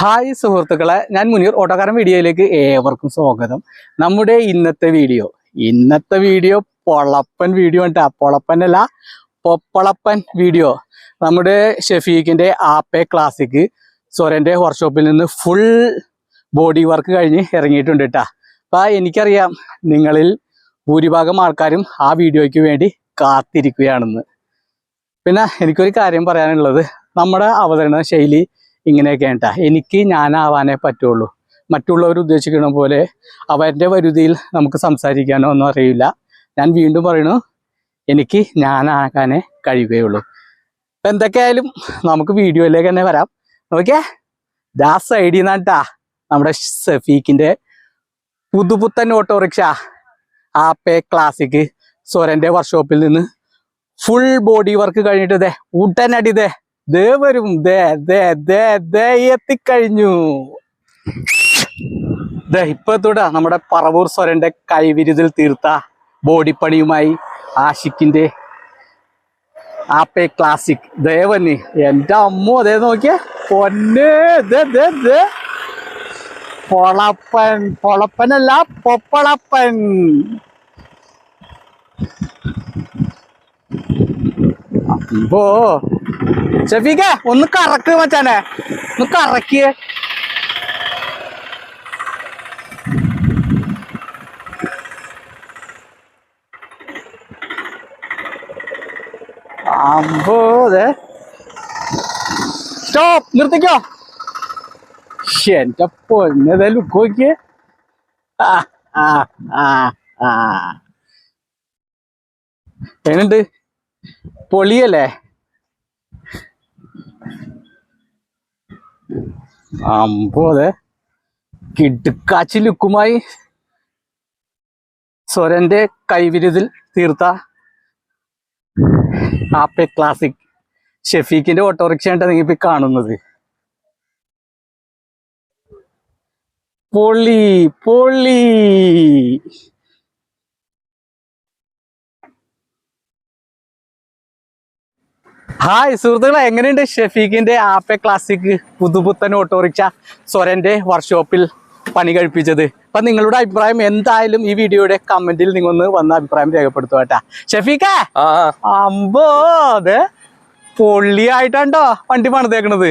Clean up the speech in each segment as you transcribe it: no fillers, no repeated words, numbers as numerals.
Hi സുഹൃത്തുക്കളെ, ഞാൻ മുനീർ ഓട്ടോക്കാരൻ വീഡിയോയിലേക്ക് ഏവർക്കും സ്വാഗതം. നമ്മുടെ ഇന്നത്തെ വീഡിയോ പൊളപ്പൻ വീഡിയോ ഉണ്ട്. പൊളപ്പനല്ല, പൊപ്പളപ്പൻ വീഡിയോ. നമ്മുടെ ഷെഫീഖിന്റെ ആപ്പെ ക്ലാസിക് സൊരന്റെ വർക്ക്ഷോപ്പിൽ നിന്ന് ഫുൾ ബോഡി വർക്ക് കഴിഞ്ഞ് ഇറങ്ങിയിട്ടുണ്ട് കേട്ടാ. അപ്പൊ എനിക്കറിയാം നിങ്ങളിൽ ഭൂരിഭാഗം ആൾക്കാരും ആ വീഡിയോയ്ക്ക് വേണ്ടി കാത്തിരിക്കുകയാണെന്ന്. പിന്നെ എനിക്കൊരു കാര്യം പറയാനുള്ളത്, നമ്മുടെ അവതരണ ശൈലി ഇങ്ങനെയൊക്കെയാണ് കേട്ടാ. എനിക്ക് ഞാനാവാനേ പറ്റുള്ളൂ. മറ്റുള്ളവർ ഉദ്ദേശിക്കുന്ന പോലെ അവരുടെ വരുതിയിൽ നമുക്ക് സംസാരിക്കാനോ ഒന്നും അറിയില്ല. ഞാൻ വീണ്ടും പറയുന്നു, എനിക്ക് ഞാനാകാനേ കഴിയുകയുള്ളൂ. അപ്പം എന്തൊക്കെയായാലും നമുക്ക് വീഡിയോയിലേക്ക് തന്നെ വരാം. നോക്കിയേ, ദാ സൈഡിൽ നിന്നാട്ടാ നമ്മുടെ ഷെഫീഖിന്റെ പുതുപുത്തൻ ഓട്ടോറിക്ഷ ആപ്പെ ക്ലാസിക് സൊരന്റെ വർക്ക്ഷോപ്പിൽ നിന്ന് ഫുൾ ബോഡി വർക്ക് കഴിഞ്ഞിട്ട് ഉടനടി വരും. എത്തിക്കഴിഞ്ഞു. ഇപ്പൊ നമ്മുടെ പറവൂർ സൊരന്റെ കൈവിരുതിൽ തീർത്ത ബോഡിപ്പണിയുമായി ആഷിക്കിന്റെ ആപ്പെ ക്ലാസിക് ദേവന്. എന്റെ അമ്മോ, അതേ നോക്കിയേ പൊന്നെ. പൊളപ്പനല്ല, പൊപ്പളപ്പൻ. അപ്പോ ഷെഫീഖ ഒന്ന് കറക്ക് മച്ചാനെ, ഒന്ന് കറക്കിയേ. അമ്പോ, സ്റ്റോപ്പ്, നിർത്തിക്കോ. എന്റെ പൊന്നതേ ലുക്ക് നോക്കിയേ. എങ്ങനുണ്ട്? പൊളിയല്ലേ? അമ്പോ, കിടുക്കാച്ചി ലുക്കുമായി സൊരന്റെ കൈവിരുതിൽ തീർത്ത ആപ്പെ ക്ലാസിക് ഷെഫീഖിന്റെ ഓട്ടോറിക്ഷയാണ് നിങ്ങൾ കാണുന്നത്. പൊളി പൊളി. ഹായ് സുഹൃത്തുക്കളെ, എങ്ങനെയുണ്ട് ഷെഫീഖിന്റെ ആപ്പെ ക്ലാസിക് പുതുപുത്തൻ ഓട്ടോറിക്ഷ സൊരന്റെ വർക്ക്ഷോപ്പിൽ പണി കഴിപ്പിച്ചത്? അപ്പൊ നിങ്ങളുടെ അഭിപ്രായം എന്തായാലും ഈ വീഡിയോയുടെ കമന്റിൽ നിങ്ങൾ ഒന്ന് വന്ന അഭിപ്രായം രേഖപ്പെടുത്തുക കേട്ടാ. ഷെഫീഖേ, അമ്പോ, പൊള്ളിയായിട്ടാണ്ടോ വണ്ടി പണിതേക്കണത്.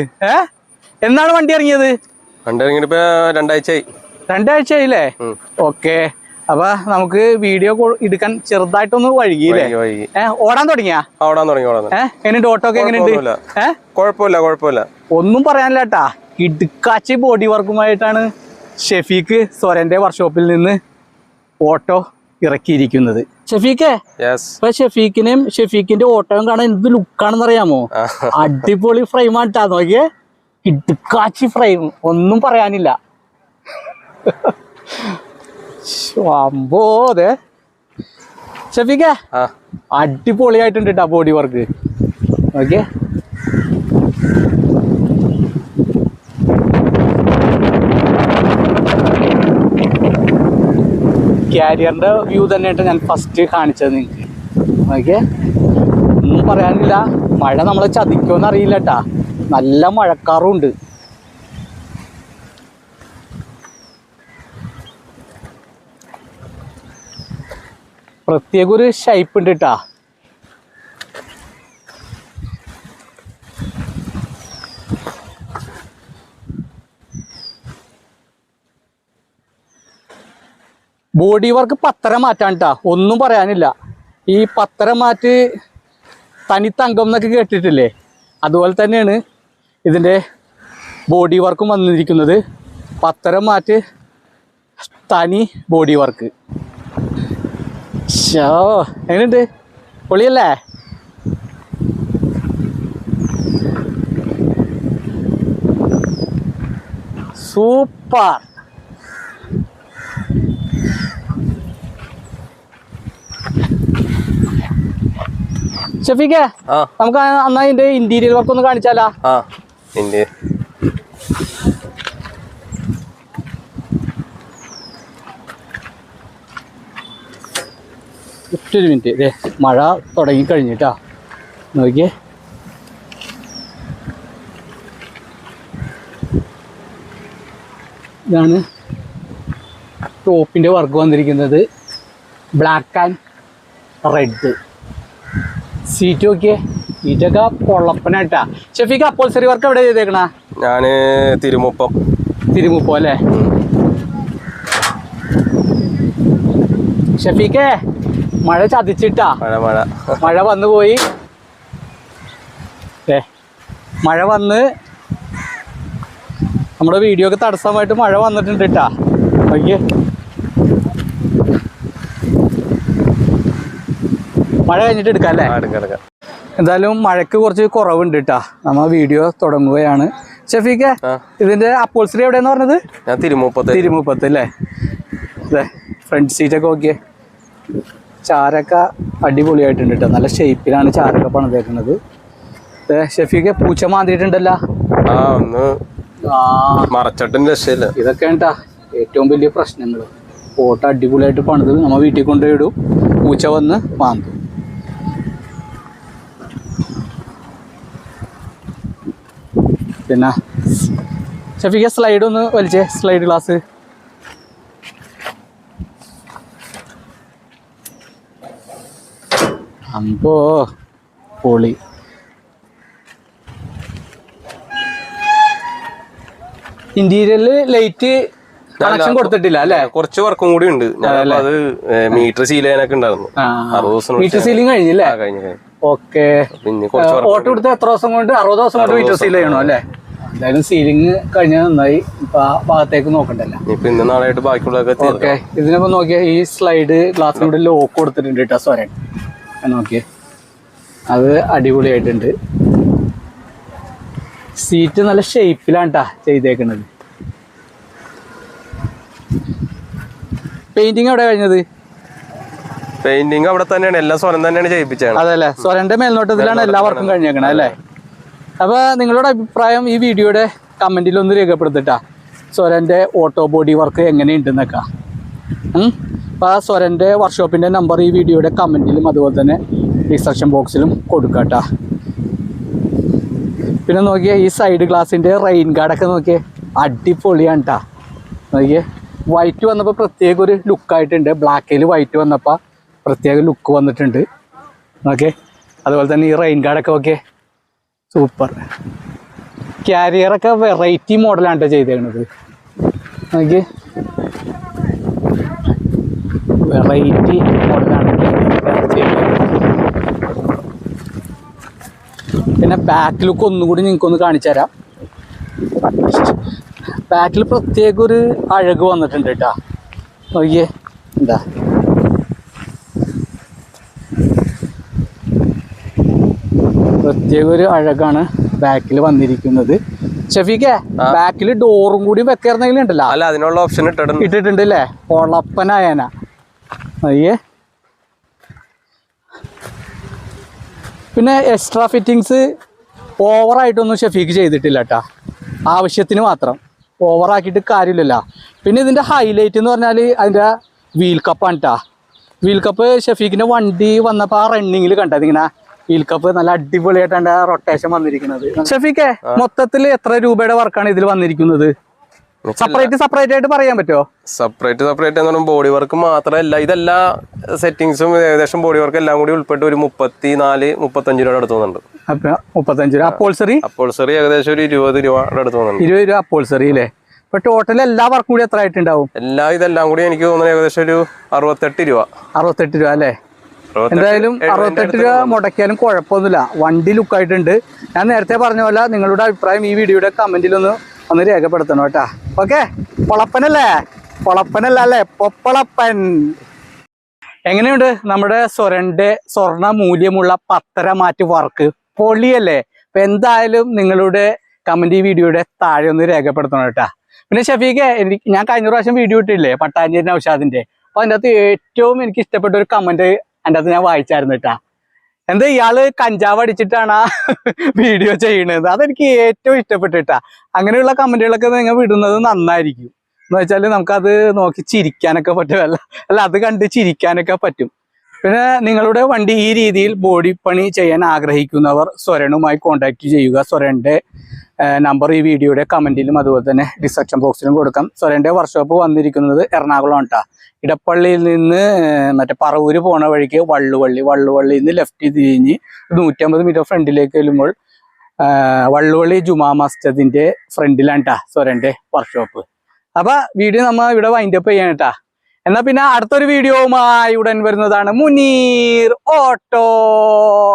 എന്നാണ് വണ്ടി ഇറങ്ങിയത്? രണ്ടാഴ്ചയായില്ലേ? ഓക്കെ. അപ്പൊ നമുക്ക് വീഡിയോ എടുക്കാൻ ചെറുതായിട്ടൊന്ന് വഴുകിയില്ലേ? ഓടാൻ തുടങ്ങിയാ? എങ്ങനെയുണ്ട് ഓട്ടോ ഒക്കെ? എങ്ങനെയുണ്ട്? കുഴപ്പമില്ല. ഒന്നും പറയാനില്ല കേട്ടാ. ഇടുക്കാച്ചി ബോഡി വർക്കുമായിട്ടാണ് ഷെഫീഖ് സൊരന്റെ വർക്ക്ഷോപ്പിൽ നിന്ന് ഓട്ടോ ഇറക്കിയിരിക്കുന്നത്. ഷെഫീഖേ, ഇപ്പൊ ഷെഫീഖിനെയും ഷെഫീഖിന്റെ ഓട്ടോയും കാണാൻ എന്ത് ലുക്കാണെന്ന് അറിയാമോ? അടിപൊളി ഫ്രെയിം ആട്ടാ. നോക്കിയേ, ഇടുക്കാച്ചി ഫ്രെയിം, ഒന്നും പറയാനില്ല. അമ്പോ, ഷെഫീഖേ, അടിപൊളിയായിട്ടുണ്ട് കേട്ടാ ബോഡി വർക്ക്. ഓക്കെ, ക്യാരിയറിന്റെ വ്യൂ തന്നെയായിട്ട് ഞാൻ ഫസ്റ്റ് കാണിച്ചത് നിങ്ങൾക്ക്. ഓക്കെ, ഒന്നും പറയാനില്ല. മഴ നമ്മളെ ചതിക്കുമെന്ന് അറിയില്ല കേട്ടാ. നല്ല മഴക്കാറും ഉണ്ട്. പ്രത്യേക ഒരു ഷേപ്പ് ഉണ്ട് കേട്ടാ. ബോഡി വർക്ക് പത്തര മാറ്റാൻ കേട്ടാ. ഒന്നും പറയാനില്ല. ഈ പത്തര മാറ്റ് തനിത്തങ്കം എന്നൊക്കെ കേട്ടിട്ടില്ലേ? അതുപോലെ തന്നെയാണ് ഇതിൻ്റെ ബോഡി വർക്കും വന്നിരിക്കുന്നത്. പത്തര മാറ്റ് തനി ബോഡി വർക്ക്. എങ്ങനെയുണ്ട്? പൊളിയല്ലേ? സൂപ്പർ. ഷെഫീഖേ, നമുക്ക് അന്നാ ഇതിന്റെ ഇന്റീരിയർ വർക്ക് ഒന്ന് കാണിച്ചാലാ? ഒറ്റൊരു മിനിറ്റ്. മഴ തുടങ്ങി കഴിഞ്ഞിട്ടാ. നോക്കിയേ, ഇതാണ് ടോപ്പിൻ്റെ വർക്ക് വന്നിരിക്കുന്നത്. Black and red. സീറ്റ് നോക്കിയേ, സീറ്റൊക്കെ പൊള്ളപ്പനായിട്ടാ. ഷെഫീക്ക് അപ്പോൾസറി വർക്ക് എവിടെ ചെയ്തേക്കണ? ഞാന് തിരുമുപ്പം അല്ലേ? ഷെഫീക്കെ മഴ ചതിച്ചിട്ടാ. മഴ വന്നു പോയി. മഴ വന്ന് നമ്മുടെ വീഡിയോക്ക് തടസ്സമായിട്ട് മഴ വന്നിട്ടുണ്ട് കേട്ടാ. നോക്കിയേ, മഴ കഴിഞ്ഞിട്ട് എടുക്കാം അല്ലേ? എന്തായാലും മഴക്ക് കുറച്ച് കുറവുണ്ട് കേട്ടാ. നമ്മ വീഡിയോ തുടങ്ങുകയാണ്. ഷെഫീക്കെ, ഇതിന്റെ അപ്പോൾസറി എവിടെയെന്ന് പറഞ്ഞത്? ഞാൻ തിരുമുപ്പത്ത് അല്ലേ? അതെ, ഫ്രണ്ട് സീറ്റൊക്കെ നോക്കിയേ, ചാരൊക്കെ അടിപൊളിയായിട്ടുണ്ട് കേട്ടോ. നല്ല ഷേപ്പിലാണ് ചാരൊക്കെ പണിതേക്കുന്നത്. ഷെഫീക്കെ, പൂച്ച മാന്തിയിട്ടുണ്ടല്ലോ. ഇതൊക്കെ കേട്ടാ ഏറ്റവും വലിയ പ്രശ്നങ്ങൾ. ഫോട്ടോ അടിപൊളിയായിട്ട് പണിത് നമ്മ വീട്ടിൽ കൊണ്ടുപോയിടും, പൂച്ച വന്ന് മാന്തും. പിന്നെ ഷെഫീക്കെ സ്ലൈഡ് ഒന്ന് വലിച്ചേ, സ്ലൈഡ് ഗ്ലാസ്. അമ്പോ പൊളി. ഇന്റീരിയറില് ലൈറ്റ് കണക്ഷൻ കൊടുത്തിട്ടില്ല അല്ലേ? കുറച്ച് വർക്കും കൂടി ഉണ്ട്. അത് മീറ്റർ സീൽ ചെയ്യാനൊക്കെ ഉണ്ടായിരുന്നു. മീറ്റർ സീലിംഗ് കഴിഞ്ഞില്ലേ? ഓക്കെ. ഓട്ടോ എടുത്ത് എത്ര ദിവസം കൊണ്ട്? 60 ദിവസം കൊണ്ട് മീറ്റർ സീൽ ചെയ്യണോ അല്ലേ? എന്തായാലും സീലിംഗ് കഴിഞ്ഞാൽ നന്നായി. ഇപ്പൊ ആ ഭാഗത്തേക്ക് നോക്കണ്ടല്ലോ. ഇന്ന് നാളായിട്ട് ബാക്കിയുള്ളതൊക്കെ. ഓക്കെ, ഇതിനിപ്പോ നോക്കിയാ ഈ സ്ലൈഡ് ഗ്ലാസ്സിലൂടെ ലോക്ക് കൊടുത്തിട്ടുണ്ട് കേട്ടോ. സ്വരൻ നോക്കിയേ, അത് അടിപൊളിയായിട്ടുണ്ട്. സീറ്റ് നല്ല ഷേപ്പിലാണ് ട്ടാ ചെയ്തേക്കുന്നത്. പെയിന്റിങ് എവിടെ കഴിഞ്ഞത്? പെയിന്റിങ് അവിടെ തന്നെയാണ്, എല്ലാം സ്വരം തന്നെയാണ് ചെയ്യിപ്പിച്ചത്. അതല്ലേ, സ്വരന്റെ മേൽനോട്ടത്തിലാണ് എല്ലാ വർക്കും കഴിഞ്ഞേക്കണേ അല്ലേ? അപ്പൊ നിങ്ങളുടെ അഭിപ്രായം ഈ വീഡിയോയുടെ കമന്റിൽ ഒന്ന് രേഖപ്പെടുത്തിട്ടാ. സ്വരന്റെ ഓട്ടോ ബോഡി വർക്ക് എങ്ങനെയുണ്ടെന്നൊക്കെ. അപ്പൊ ആ സ്വരന്റെ വർക്ക്ഷോപ്പിന്റെ നമ്പർ ഈ വീഡിയോയുടെ കമന്റിലും അതുപോലെ തന്നെ ഡിസ്ക്രിപ്ഷൻ ബോക്സിലും കൊടുക്കാട്ടാ. പിന്നെ നോക്കിയേ, ഈ സൈഡ് ഗ്ലാസിൻ്റെ റെയിൻ ഗാർഡൊക്കെ നോക്കിയേ, അടിപൊളിയാണ് കേട്ടോ. നോക്കിയേ, വൈറ്റ് വന്നപ്പോൾ പ്രത്യേക ഒരു ലുക്കായിട്ടുണ്ട്. ബ്ലാക്കിൽ വൈറ്റ് വന്നപ്പോൾ പ്രത്യേക ലുക്ക് വന്നിട്ടുണ്ട്. ഓക്കെ, അതുപോലെ തന്നെ ഈ റെയിൻ ഗാർഡൊക്കെ ഓക്കെ സൂപ്പർ. ക്യാരിയറൊക്കെ വെറൈറ്റി മോഡലാണ് കേട്ടോ ചെയ്തേക്കുന്നത്. നോക്കിയേ, വെറൈറ്റി മോഡലാണ് ചെയ്തേക്കുന്നത്. പിന്നെ ബാക്ക് ലുക്ക് ഒന്നുകൂടി നിങ്ങൾക്കൊന്ന് കാണിച്ചു തരാം. ബാക്കിൽ പ്രത്യേക ഒരു അഴക് വന്നിട്ടുണ്ട് കേട്ടോ. നോക്കിയേ, എന്താ പ്രത്യേക ഒരു അഴകാണ് ബാക്കിൽ വന്നിരിക്കുന്നത്. ഷെഫീക്കെ, ബാക്കിൽ ഡോറും കൂടി വെക്കായിരുന്നെങ്കിലും ഉണ്ടല്ലോ. അല്ല, അതിനുള്ള ഓപ്ഷൻ ഇട്ടിട്ടുണ്ട് അല്ലേ? പൊളപ്പനായന. നോക്കിയേ, പിന്നെ എക്സ്ട്രാ ഫിറ്റിങ്സ് ഓവറായിട്ടൊന്നും ഷെഫീക്ക് ചെയ്തിട്ടില്ല കേട്ടോ. ആവശ്യത്തിന് മാത്രം, ഓവറാക്കിയിട്ട് കാര്യമില്ലല്ലോ. പിന്നെ ഇതിൻ്റെ ഹൈലൈറ്റ് എന്ന് പറഞ്ഞാൽ അതിൻ്റെ വീൽ കപ്പാണ് കേട്ടോ. വീൽ കപ്പ് ഷെഫീക്കിൻ്റെ വണ്ടി വന്നപ്പോൾ ആ റണ്ണിങ്ങിൽ കണ്ടത് ഇങ്ങനെ വീൽ കപ്പ് നല്ല അടിപൊളിയായിട്ടാണ് റൊട്ടേഷൻ വന്നിരിക്കുന്നത്. ഷെഫീക്കെ, മൊത്തത്തിൽ എത്ര രൂപയുടെ വർക്കാണ് ഇതിൽ വന്നിരിക്കുന്നത്? സെപ്പറേറ്റ് ആയിട്ട് പറയാൻ പറ്റുമോ? സെപ്പറേറ്റ് എന്ന് പറയുമ്പോൾ ബോഡി വർക്ക് മാത്രമല്ല, ഇതെല്ലാ സെറ്റിങ്സും ഏകദേശം ബോഡി വർക്ക് എല്ലാം കൂടി ഉൾപ്പെട്ട് ഒരു 34-35 രൂപ അടുത്ത് തോന്നുന്നുണ്ട്. 35 രൂപ. അപ്പോൾസറി ഏകദേശം ഒരു 20 രൂപയുടെ അടുത്ത് തോന്നുന്നുണ്ട്. 20 രൂപ അപ്പോൾസറി അല്ലേ? ഇപ്പൊ ടോട്ടൽ എല്ലാ വർക്കും കൂടി എത്ര ആയിട്ടുണ്ടാവും? ഇതെല്ലാം കൂടി എനിക്ക് തോന്നുന്നത് ഏകദേശം ഒരു 68 രൂപ. 68 രൂപ അല്ലേ? എന്തായാലും 68 രൂപ മുടക്കിയാലും കുഴപ്പമൊന്നുമില്ല. വണ്ടി ലുക്കായിട്ടുണ്ട്. ഞാൻ നേരത്തെ പറഞ്ഞ പോലെ നിങ്ങളുടെ അഭിപ്രായം ഈ വീഡിയോയുടെ കമന്റിലൊന്ന് രേഖപ്പെടുത്തണം കേട്ടാ. ഓക്കെ, പൊളപ്പനല്ലേ? അല്ലേ, പൊപ്പളപ്പൻ. എങ്ങനെയുണ്ട് നമ്മുടെ സ്വരന്റെ സ്വർണ്ണ മൂല്യമുള്ള പത്തര മാറ്റ് വർക്ക്? പൊളിയല്ലേ? അപ്പൊ എന്തായാലും നിങ്ങളുടെ കമന്റ് ഈ വീഡിയോയുടെ താഴെ ഒന്ന് രേഖപ്പെടുത്തണം കേട്ടാ. പിന്നെ ഷെഫീക്കെ, ഞാൻ കഴിഞ്ഞ പ്രാവശ്യം വീഡിയോ ഇട്ടില്ലേ പട്ടാഞ്ചേരി നൗഷാദിന്റെ, അപ്പൊ അതിൻ്റെ അകത്ത് ഏറ്റവും എനിക്ക് ഇഷ്ടപ്പെട്ട ഒരു കമന്റ് അതിൻ്റെ അകത്ത് ഞാൻ വായിച്ചായിരുന്നു കേട്ടാ. എന്താ ഇയാള് കഞ്ചാവ് അടിച്ചിട്ടാണ് വീഡിയോ ചെയ്യണത്? അതെനിക്ക് ഏറ്റവും ഇഷ്ടപ്പെട്ടിട്ടാ. അങ്ങനെയുള്ള കമന്റുകളൊക്കെ നിങ്ങൾ വിടുന്നത് നന്നായിരിക്കും. എന്ന് വെച്ചാൽ നമുക്കത് നോക്കി ചിരിക്കാനൊക്കെ പറ്റും. അല്ല അത് കണ്ട് ചിരിക്കാനൊക്കെ പറ്റും. പിന്നെ നിങ്ങളുടെ വണ്ടി ഈ രീതിയിൽ ബോഡി പണി ചെയ്യാൻ ആഗ്രഹിക്കുന്നവർ സ്വരനുമായി കോൺടാക്ട് ചെയ്യുക. സ്വരന്റെ നമ്പർ ഈ വീഡിയോയുടെ കമന്റിലും അതുപോലെ തന്നെ ഡിസ്ക്രിപ്ഷൻ ബോക്സിലും കൊടുക്കാം. സ്വരന്റെ വർക്ക്ഷോപ്പ് വന്നിരിക്കുന്നത് എറണാകുളം കേട്ടോ. ഇടപ്പള്ളിയിൽ നിന്ന് മറ്റേ പറവൂര് പോണ വഴിക്ക് വള്ളുവള്ളിയിൽ നിന്ന് ലെഫ്റ്റ് തിരിഞ്ഞ് 150 മീറ്റർ ഫ്രണ്ടിലേക്ക് ചെല്ലുമ്പോൾ വള്ളുവള്ളി ജുമാ മസ്ജിദിന്റെ ഫ്രണ്ടിലാണ് കേട്ടാ സ്വരന്റെ വർക്ക്ഷോപ്പ്. അപ്പൊ വീഡിയോ നമ്മ ഇവിടെ വൈൻഡപ്പ് ചെയ്യാൻ കേട്ടാ. എന്നാ പിന്നെ അടുത്തൊരു വീഡിയോവുമായി ഉടൻ വരുന്നതാണ് മുനീർ ഓട്ടോക്കാരൻ.